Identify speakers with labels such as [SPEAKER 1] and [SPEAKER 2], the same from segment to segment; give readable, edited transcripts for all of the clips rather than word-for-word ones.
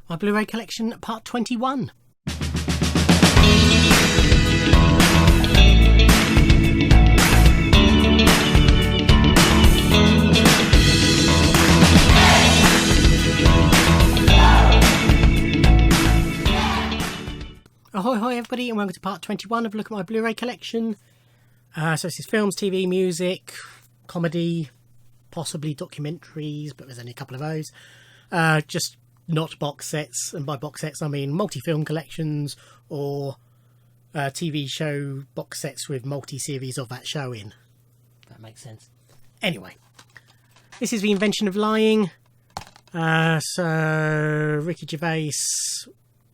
[SPEAKER 1] My Blu-ray collection, part 21. Ahoy hoy everybody, and welcome to part 21 of Look at My Blu-ray Collection. So this is films, TV, music, comedy, possibly documentaries, but there's only a couple of those. Just not box sets, and by box sets I mean multi-film collections or TV show box sets with multi-series of that show in. That makes sense. Anyway, this is The Invention of Lying. So Ricky Gervais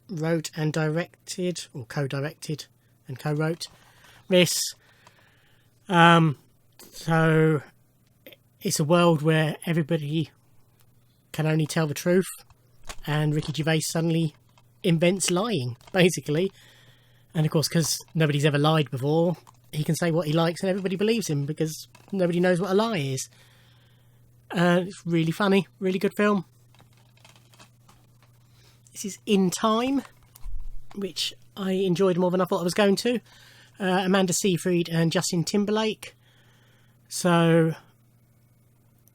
[SPEAKER 1] wrote and directed, or co-directed and co-wrote this. So it's a world where everybody can only tell the truth, and Ricky Gervais suddenly invents lying, basically. And of course, because nobody's ever lied before, he can say what he likes and everybody believes him because nobody knows what a lie is. It's really funny, really good film. This is In Time, which I enjoyed more than I thought I was going to. Amanda Seyfried and Justin Timberlake. So,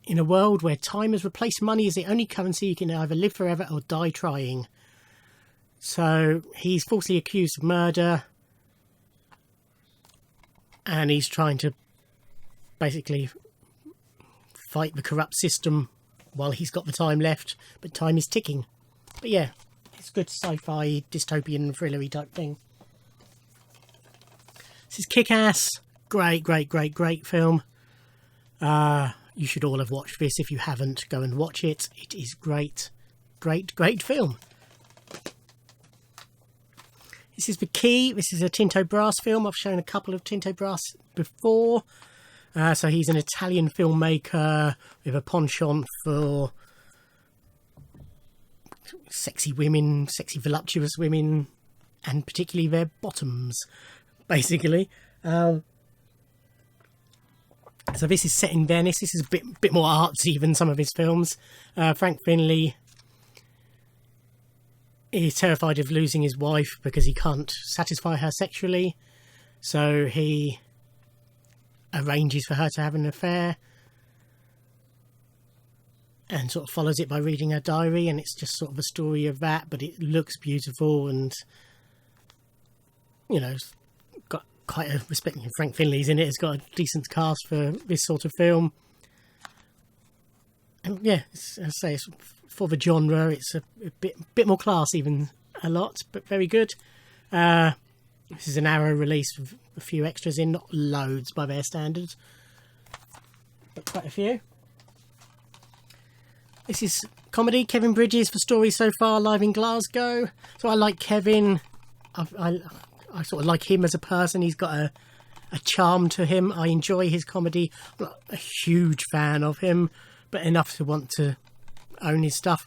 [SPEAKER 1] in a world where time has replaced money as the only currency, you can either live forever or die trying. So, he's falsely accused of murder, and he's trying to basically fight the corrupt system while he's got the time left, but time is ticking. But yeah, it's good sci-fi, dystopian, thrillery type thing. This is Kick-Ass. Great film. You should all have watched this. If you haven't, go and watch it. It is great film. This is The Key. This is a Tinto Brass film. I've shown a couple of Tinto Brass before. So he's an Italian filmmaker with a penchant for sexy women, sexy voluptuous women, and particularly their bottoms, basically. So this is set in Venice. This is a bit more artsy than some of his films. Frank Finlay is terrified of losing his wife because he can't satisfy her sexually, so he arranges for her to have an affair and sort of follows it by reading her diary, and it's just sort of a story of that, but it looks beautiful, and you know, it's got quite a respect. Frank Finlay's in it. It's got a decent cast for this sort of film, and yeah, as I say, it's for the genre. It's a bit more classy than a lot, but very good. This is an Arrow release with a few extras in, not loads by their standards, but quite a few. This is comedy. Kevin Bridges for Story So Far, live in Glasgow. So I like Kevin. I sort of like him as a person. He's got a charm to him. I enjoy his comedy. I'm not a huge fan of him, but enough to want to own his stuff.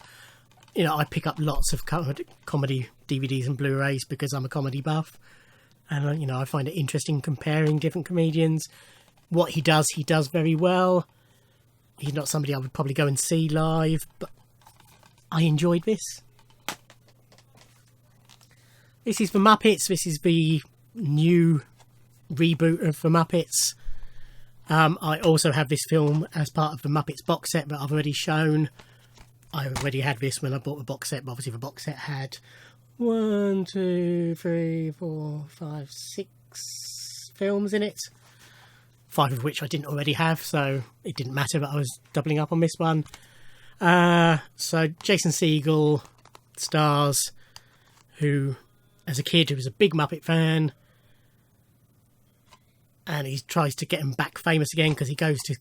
[SPEAKER 1] You know, I pick up lots of comedy DVDs and Blu-rays because I'm a comedy buff. And, you know, I find it interesting comparing different comedians. What he does very well. He's not somebody I would probably go and see live, but I enjoyed this. This is The Muppets. This is the new reboot of The Muppets. I also have this film as part of the Muppets box set that I've already shown. I already had this when I bought the box set, but obviously the box set had 1, 2, 3, 4, 5, 6 films in it. 5 of which I didn't already have, so it didn't matter that I was doubling up on this one. So Jason Segel stars, who, as a kid, who was a big Muppet fan, and he tries to get him back famous again because he goes to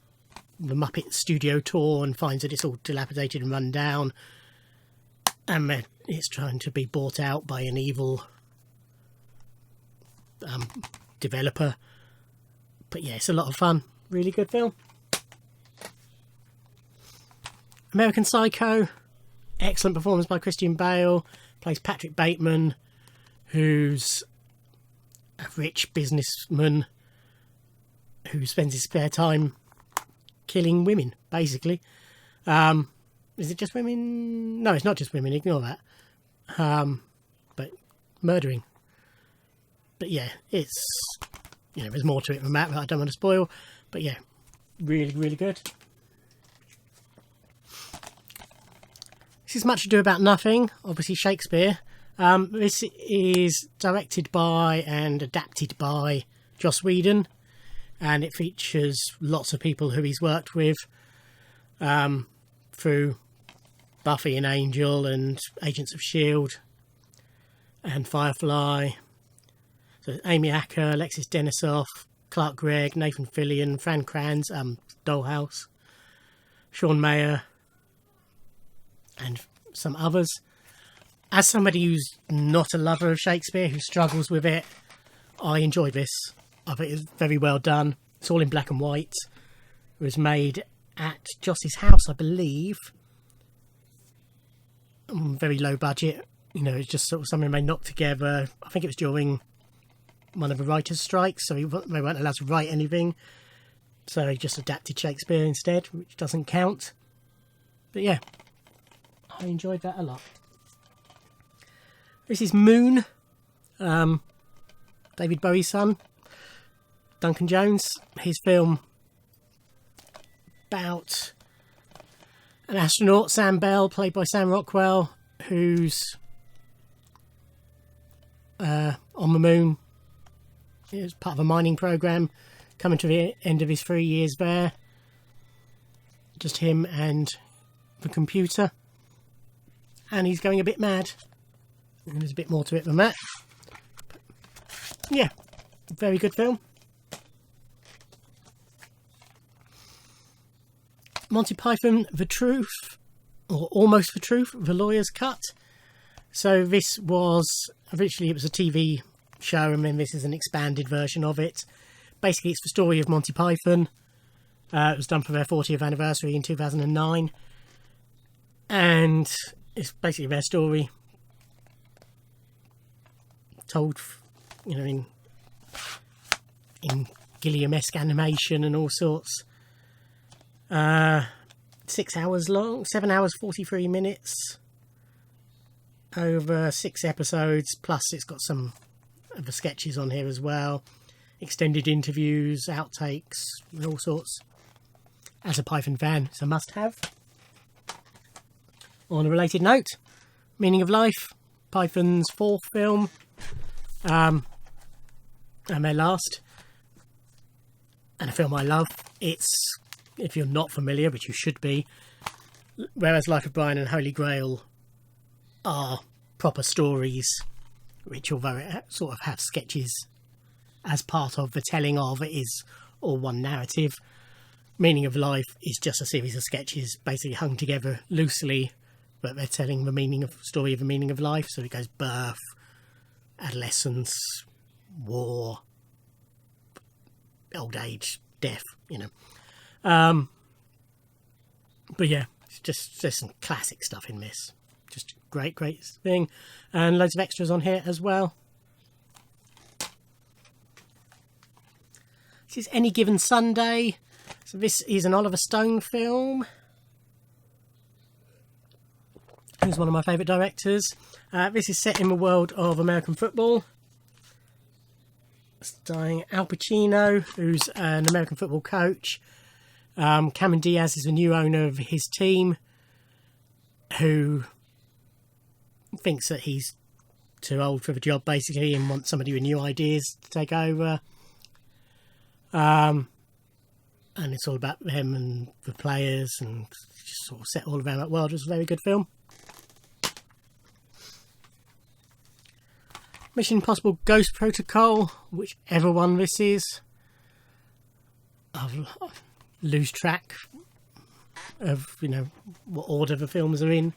[SPEAKER 1] the Muppet studio tour and finds that it's all dilapidated and run down, and it's trying to be bought out by an evil developer. But yeah, it's a lot of fun. Really good film. American Psycho. Excellent performance by Christian Bale. Plays Patrick Bateman, who's a rich businessman who spends his spare time killing women, basically. Is it just women? No, it's not just women. Ignore that. but murdering. But yeah, it's, you know, there's more to it than that I don't want to spoil. But yeah, really, really good. This is Much Ado About Nothing, obviously Shakespeare. This is directed by and adapted by Joss Whedon, and it features lots of people who he's worked with through Buffy and Angel and Agents of S.H.I.E.L.D. and Firefly. So Amy Acker, Alexis Denisof, Clark Gregg, Nathan Fillion, Fran Kranz, Dollhouse, Sean Mayer, and some others. As somebody who's not a lover of Shakespeare, who struggles with it, I enjoy this. I think it's very well done. It's all in black and white. It was made at Joss's house, I believe. Very low budget. You know, it's just sort of something they knocked together. I think it was during one of the writers' strikes, so they weren't allowed to write anything. So they just adapted Shakespeare instead, which doesn't count. But yeah, I enjoyed that a lot. This is Moon, David Bowie's son, Duncan Jones. His film about an astronaut, Sam Bell, played by Sam Rockwell, who's on the moon. He was part of a mining program, coming to the end of his 3 years there. Just him and the computer. And he's going a bit mad. And there's a bit more to it than that. But yeah, very good film. Monty Python, The Truth, or Almost the Truth, The Lawyer's Cut. So this was, originally it was a TV show, and then this is an expanded version of it. Basically it's the story of Monty Python. It was done for their 40th anniversary in 2009. And it's basically their story told, you know, in Gilliam-esque animation and all sorts. 6 hours long, 7 hours 43 minutes, over 6 episodes, plus it's got some of the sketches on here as well, extended interviews, outtakes, and all sorts. As a Python fan, it's a must-have. On a related note, Meaning of Life, Python's 4th film, and their last, and a film I love. It's, if you're not familiar, which you should be, whereas Life of Brian and Holy Grail are proper stories, which, although it sort of have sketches as part of the telling of, it is all one narrative. Meaning of Life is just a series of sketches basically hung together loosely, but they're telling the story of the meaning of life. So it goes birth, adolescence, war, old age, death, you know. But yeah, there's some classic stuff in this. Just great thing. And loads of extras on here as well. This is Any Given Sunday. So this is an Oliver Stone film. He's one of my favourite directors. This is set in the world of American football. Starring Al Pacino, who's an American football coach. Cameron Diaz is the new owner of his team, who thinks that he's too old for the job, basically, and wants somebody with new ideas to take over. And it's all about them and the players, and just sort of set all around that world. It was a very good film. Mission Impossible Ghost Protocol, whichever one this is. I lose track of, you know, what order the films are in,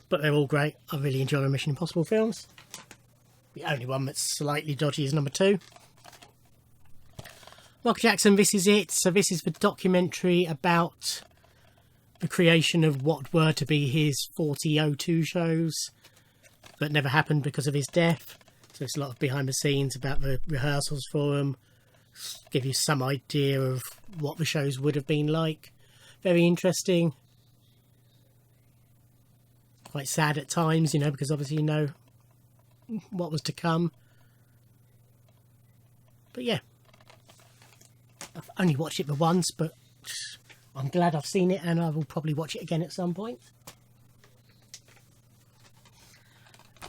[SPEAKER 1] but they're all great. I really enjoy the Mission Impossible films. The only one that's slightly dodgy is number 2. Michael Jackson, This Is It. So this is the documentary about the creation of what were to be his 40 O2 shows that never happened because of his death. So it's a lot of behind the scenes about the rehearsals for them, give you some idea of what the shows would have been like. Very interesting. quite sad at times, you know, because obviously you know what was to come. But yeah, I've only watched it for once, but I'm glad I've seen it, and I will probably watch it again at some point.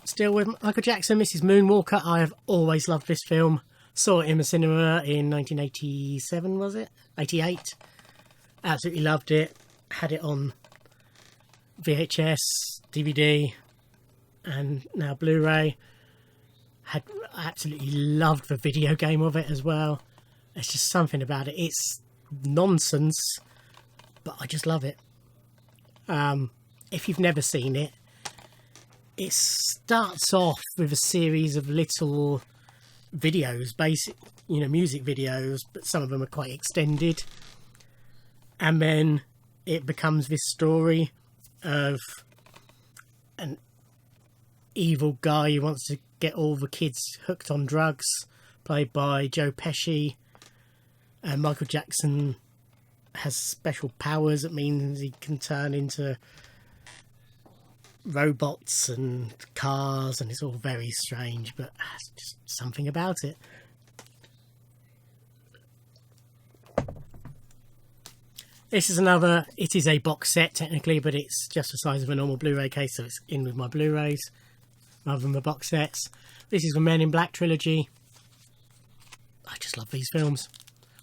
[SPEAKER 1] Still with Michael Jackson, this is Moonwalker. I have always loved this film. Saw it in the cinema in 1987, was it? 88. Absolutely loved it. Had it on VHS, DVD, and now Blu-ray. I absolutely loved the video game of it as well. There's just something about it. It's nonsense, but I just love it. If you've never seen it, it starts off with a series of little videos, basic, you know, music videos, but some of them are quite extended. And then it becomes this story of an evil guy who wants to get all the kids hooked on drugs, played by Joe Pesci. And Michael Jackson has special powers. It means he can turn into robots and cars, and it's all very strange, but there's just something about it. This is another, it is a box set technically, but it's just the size of a normal Blu-ray case, so it's in with my Blu-rays rather than the box sets. This is the Men in Black Trilogy. I just love these films.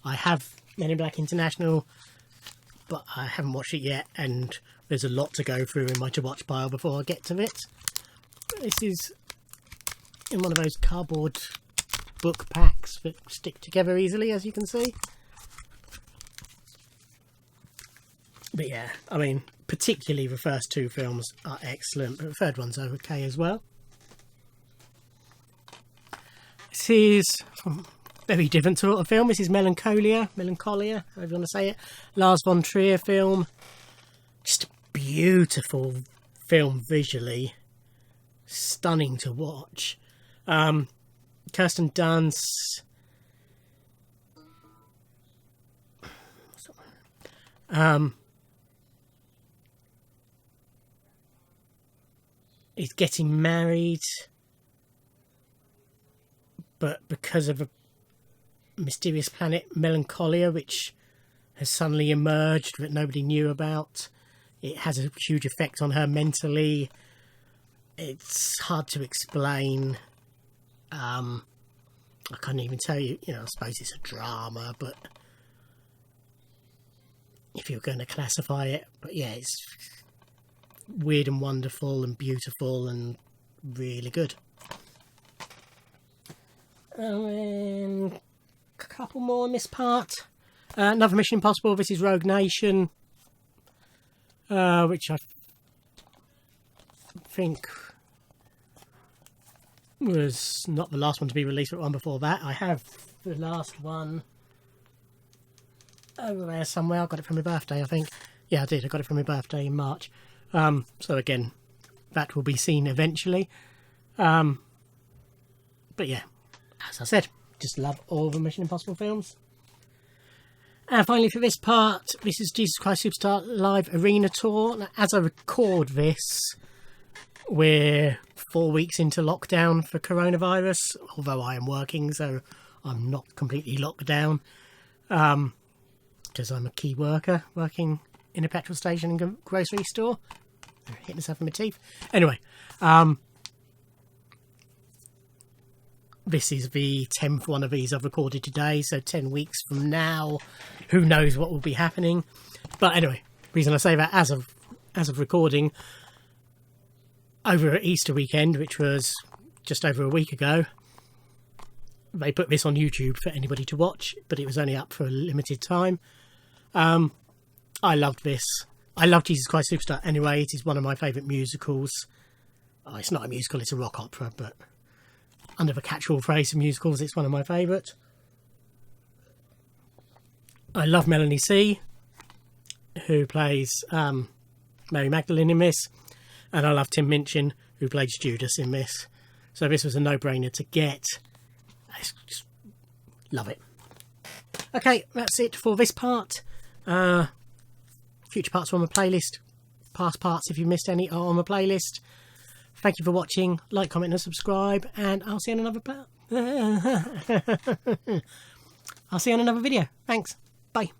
[SPEAKER 1] I have Men in Black International, but I haven't watched it yet, and there's a lot to go through in my to-watch pile before I get to it. This is in one of those cardboard book packs that stick together easily, as you can see. But yeah, I mean, particularly the first two films are excellent, but the third one's okay as well. This is from a very different sort of film. This is Melancholia, however you want to say it. Lars von Trier film. Just a beautiful film visually. Stunning to watch. Kirsten Dunst. Is getting married, but because of a mysterious planet, Melancholia, which has suddenly emerged that nobody knew about, it has a huge effect on her mentally. It's hard to explain. I can't even tell you, I suppose it's a drama, but if you're going to classify it, but yeah, it's weird and wonderful and beautiful and really good. And a couple more in this part. Another Mission Impossible. This is Rogue Nation, which I think was not the last one to be released, but one before that. I have the last one over there somewhere. I got it for my birthday, I think. Yeah, I did. I got it for my birthday in March. So again, that will be seen eventually. But yeah, as I said, just love all the Mission Impossible films. And finally for this part, this is Jesus Christ Superstar Live Arena Tour. Now, as I record this, we're 4 weeks into lockdown for coronavirus, although I am working, so I'm not completely locked down, because I'm a key worker working in a petrol station and grocery store. Hit myself in my teeth. Anyway, this is the 10th one of these I've recorded today, so 10 weeks from now, who knows what will be happening. But anyway, the reason I say that, as of recording, over Easter weekend, which was just over a week ago, they put this on YouTube for anybody to watch, but it was only up for a limited time. I loved this. I love Jesus Christ Superstar anyway. It is one of my favourite musicals. Oh, it's not a musical, it's a rock opera, but under the catch-all phrase of musicals, it's one of my favourite. I love Melanie C, who plays Mary Magdalene in this, and I love Tim Minchin, who plays Judas in this. So this was a no-brainer to get. I just love it. Okay, that's it for this part. Future parts are on the playlist.
[SPEAKER 2] past parts if you missed any are on the playlist. Thank you for watching. Like, comment and subscribe, and I'll see you in another I'll see you in another video. Thanks. Bye.